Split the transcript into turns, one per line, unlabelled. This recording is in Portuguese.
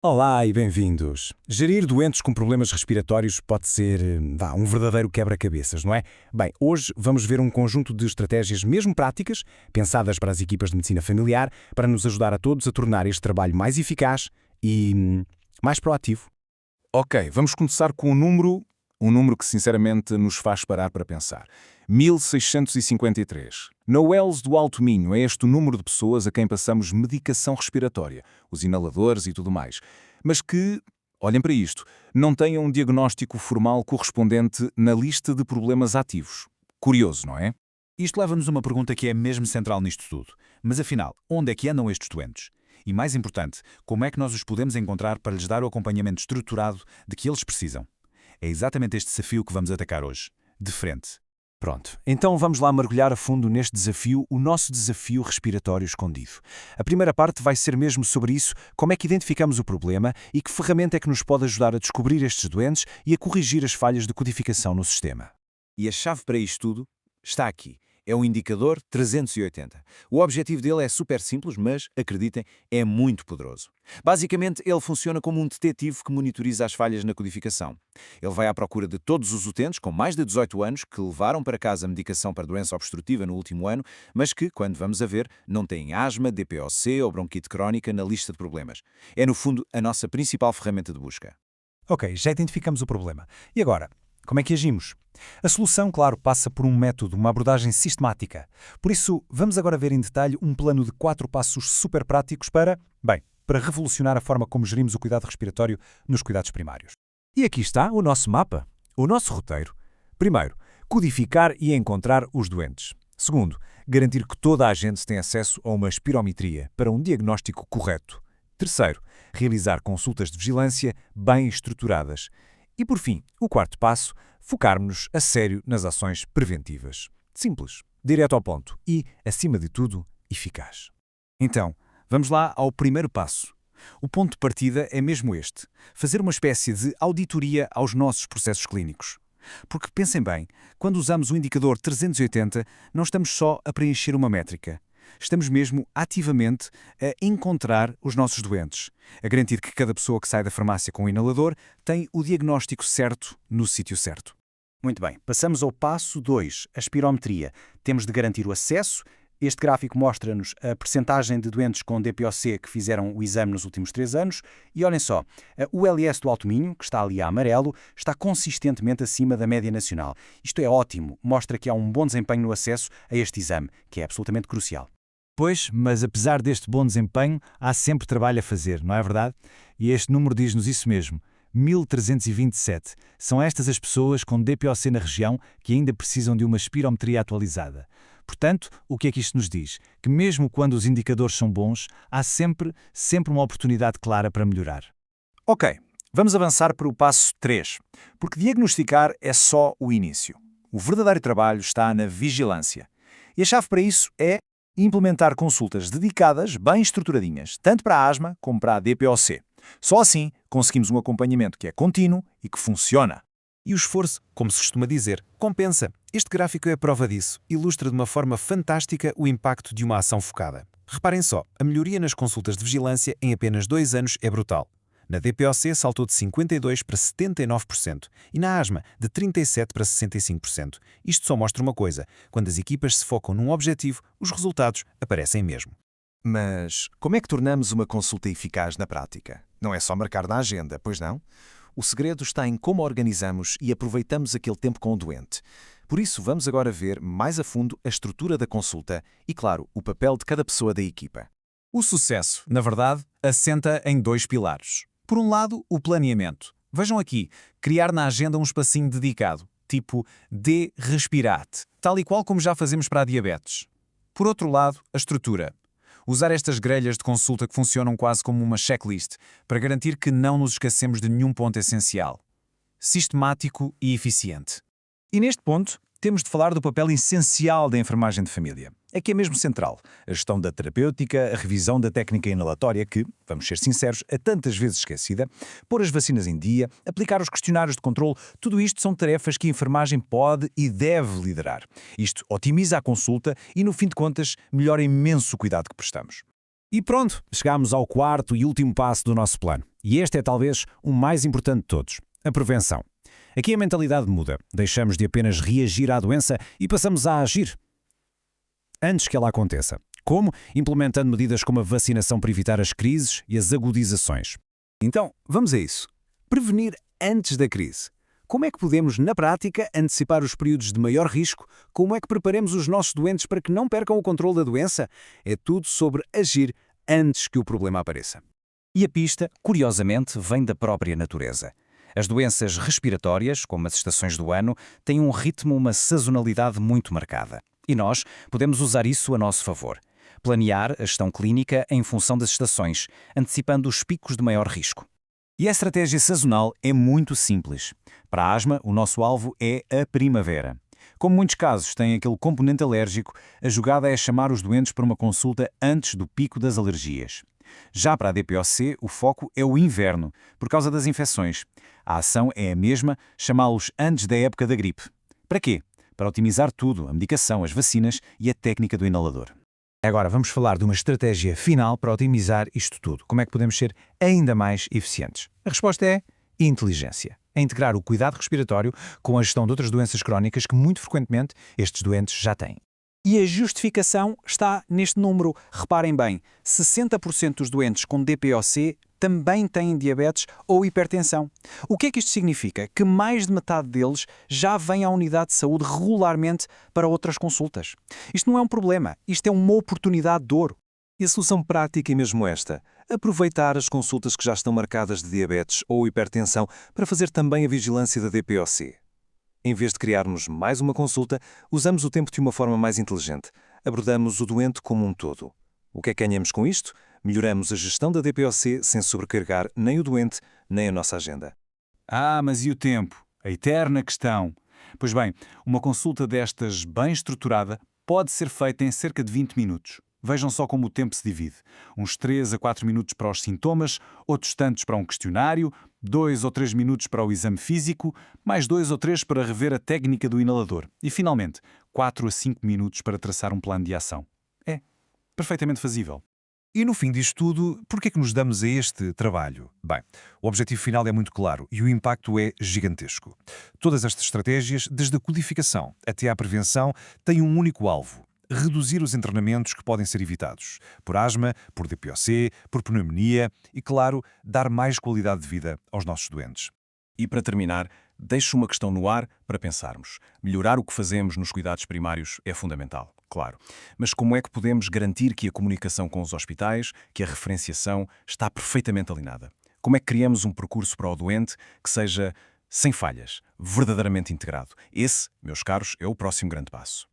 Olá e bem-vindos. Gerir doentes com problemas respiratórios pode ser, um verdadeiro quebra-cabeças, não é? Bem, hoje vamos ver um conjunto de estratégias mesmo práticas, pensadas para as equipas de medicina familiar, para nos ajudar a todos a tornar este trabalho mais eficaz e mais proativo.
Ok, vamos começar com um número que sinceramente nos faz parar para pensar. 1653. Na UELS do Alto Minho é este o número de pessoas a quem passamos medicação respiratória, os inaladores e tudo mais, mas que, olhem para isto, não tenham um diagnóstico formal correspondente na lista de problemas ativos. Curioso, não é?
Isto leva-nos a uma pergunta que é mesmo central nisto tudo. Mas afinal, onde é que andam estes doentes? E mais importante, como é que nós os podemos encontrar para lhes dar o acompanhamento estruturado de que eles precisam? É exatamente este desafio que vamos atacar hoje, de frente.
Pronto, então vamos lá mergulhar a fundo neste desafio, o nosso desafio respiratório escondido. A primeira parte vai ser mesmo sobre isso, como é que identificamos o problema e que ferramenta é que nos pode ajudar a descobrir estes doentes e a corrigir as falhas de codificação no sistema.
E a chave para isto tudo está aqui. É o indicador 380. O objetivo dele é super simples, mas, acreditem, é muito poderoso. Basicamente, ele funciona como um detetive que monitoriza as falhas na codificação. Ele vai à procura de todos os utentes com mais de 18 anos que levaram para casa a medicação para doença obstrutiva no último ano, mas que, quando vamos a ver, não têm asma, DPOC ou bronquite crónica na lista de problemas. É, no fundo, a nossa principal ferramenta de busca.
Ok, já identificamos o problema. E agora? Como é que agimos? A solução, claro, passa por um método, uma abordagem sistemática. Por isso, vamos agora ver em detalhe um plano de 4 passos super práticos para revolucionar a forma como gerimos o cuidado respiratório nos cuidados primários. E aqui está o nosso mapa, o nosso roteiro. Primeiro, codificar e encontrar os doentes. Segundo, garantir que toda a gente tem acesso a uma espirometria para um diagnóstico correto. Terceiro, realizar consultas de vigilância bem estruturadas. E, por fim, o quarto passo, focarmos-nos a sério nas ações preventivas. Simples, direto ao ponto e, acima de tudo, eficaz. Então, vamos lá ao primeiro passo. O ponto de partida é mesmo este: fazer uma espécie de auditoria aos nossos processos clínicos. Porque, pensem bem, quando usamos o indicador 380, não estamos só a preencher uma métrica. Estamos mesmo ativamente a encontrar os nossos doentes, a garantir que cada pessoa que sai da farmácia com o inalador tem o diagnóstico certo no sítio certo. Muito bem, passamos ao passo 2, a espirometria. Temos de garantir o acesso. Este gráfico mostra-nos a percentagem de doentes com DPOC que fizeram o exame nos últimos 3 anos. E olhem só, o LS do Alto Minho, que está ali a amarelo, está consistentemente acima da média nacional. Isto é ótimo, mostra que há um bom desempenho no acesso a este exame, que é absolutamente crucial.
Pois, mas apesar deste bom desempenho, há sempre trabalho a fazer, não é verdade? E este número diz-nos isso mesmo. 1327. São estas as pessoas com DPOC na região que ainda precisam de uma espirometria atualizada. Portanto, o que é que isto nos diz? Que mesmo quando os indicadores são bons, há sempre uma oportunidade clara para melhorar.
Ok, vamos avançar para o passo 3, porque diagnosticar é só o início. O verdadeiro trabalho está na vigilância. E a chave para isso é implementar consultas dedicadas, bem estruturadinhas, tanto para a asma como para a DPOC. Só assim conseguimos um acompanhamento que é contínuo e que funciona.
E o esforço, como se costuma dizer, compensa. Este gráfico é a prova disso. Ilustra de uma forma fantástica o impacto de uma ação focada. Reparem só, a melhoria nas consultas de vigilância em apenas 2 anos é brutal. Na DPOC saltou de 52% para 79% e na asma de 37% para 65%. Isto só mostra uma coisa: quando as equipas se focam num objetivo, os resultados aparecem mesmo.
Mas como é que tornamos uma consulta eficaz na prática? Não é só marcar na agenda, pois não? O segredo está em como organizamos e aproveitamos aquele tempo com o doente. Por isso, vamos agora ver mais a fundo a estrutura da consulta e, claro, o papel de cada pessoa da equipa.
O sucesso, na verdade, assenta em 2 pilares. Por um lado, o planeamento. Vejam aqui, criar na agenda um espacinho dedicado, tipo D-Respirate, tal e qual como já fazemos para a diabetes. Por outro lado, a estrutura. Usar estas grelhas de consulta que funcionam quase como uma checklist, para garantir que não nos esquecemos de nenhum ponto essencial. Sistemático e eficiente.
E neste ponto, temos de falar do papel essencial da enfermagem de família. É que é mesmo central. A gestão da terapêutica, a revisão da técnica inalatória que, vamos ser sinceros, é tantas vezes esquecida, pôr as vacinas em dia, aplicar os questionários de controle, tudo isto são tarefas que a enfermagem pode e deve liderar. Isto otimiza a consulta e, no fim de contas, melhora imenso o cuidado que prestamos.
E pronto, chegamos ao quarto e último passo do nosso plano. E este é talvez o mais importante de todos: a prevenção. Aqui a mentalidade muda. Deixamos de apenas reagir à doença e passamos a agir antes que ela aconteça. Como? Implementando medidas como a vacinação para evitar as crises e as agudizações.
Então, vamos a isso. Prevenir antes da crise. Como é que podemos, na prática, antecipar os períodos de maior risco? Como é que preparamos os nossos doentes para que não percam o controle da doença? É tudo sobre agir antes que o problema apareça.
E a pista, curiosamente, vem da própria natureza. As doenças respiratórias, como as estações do ano, têm um ritmo, uma sazonalidade muito marcada. E nós podemos usar isso a nosso favor. Planear a gestão clínica em função das estações, antecipando os picos de maior risco. E a estratégia sazonal é muito simples. Para a asma, o nosso alvo é a primavera. Como muitos casos têm aquele componente alérgico, a jogada é chamar os doentes para uma consulta antes do pico das alergias. Já para a DPOC, o foco é o inverno, por causa das infecções. A ação é a mesma, chamá-los antes da época da gripe. Para quê? Para otimizar tudo, a medicação, as vacinas e a técnica do inalador.
Agora vamos falar de uma estratégia final para otimizar isto tudo. Como é que podemos ser ainda mais eficientes? A resposta é inteligência. É integrar o cuidado respiratório com a gestão de outras doenças crónicas que muito frequentemente estes doentes já têm.
E a justificação está neste número. Reparem bem, 60% dos doentes com DPOC também têm diabetes ou hipertensão. O que é que isto significa? Que mais de metade deles já vem à unidade de saúde regularmente para outras consultas. Isto não é um problema, isto é uma oportunidade de ouro.
E a solução prática é mesmo esta: aproveitar as consultas que já estão marcadas de diabetes ou hipertensão para fazer também a vigilância da DPOC. Em vez de criarmos mais uma consulta, usamos o tempo de uma forma mais inteligente. Abordamos o doente como um todo. O que é que ganhamos com isto? Melhoramos a gestão da DPOC sem sobrecarregar nem o doente, nem a nossa agenda.
Mas e o tempo? A eterna questão. Pois bem, uma consulta destas bem estruturada pode ser feita em cerca de 20 minutos. Vejam só como o tempo se divide. Uns 3 a 4 minutos para os sintomas, outros tantos para um questionário, 2 ou 3 minutos para o exame físico, mais 2 ou 3 para rever a técnica do inalador. E, finalmente, 4 a 5 minutos para traçar um plano de ação. É perfeitamente fazível.
E no fim disto tudo, por que é que nos damos a este trabalho? Bem, o objetivo final é muito claro e o impacto é gigantesco. Todas estas estratégias, desde a codificação até à prevenção, têm um único alvo: reduzir os internamentos que podem ser evitados, por asma, por DPOC, por pneumonia e, claro, dar mais qualidade de vida aos nossos doentes.
E para terminar, deixo uma questão no ar para pensarmos. Melhorar o que fazemos nos cuidados primários é fundamental, claro. Mas como é que podemos garantir que a comunicação com os hospitais, que a referenciação está perfeitamente alinhada? Como é que criamos um percurso para o doente que seja sem falhas, verdadeiramente integrado? Esse, meus caros, é o próximo grande passo.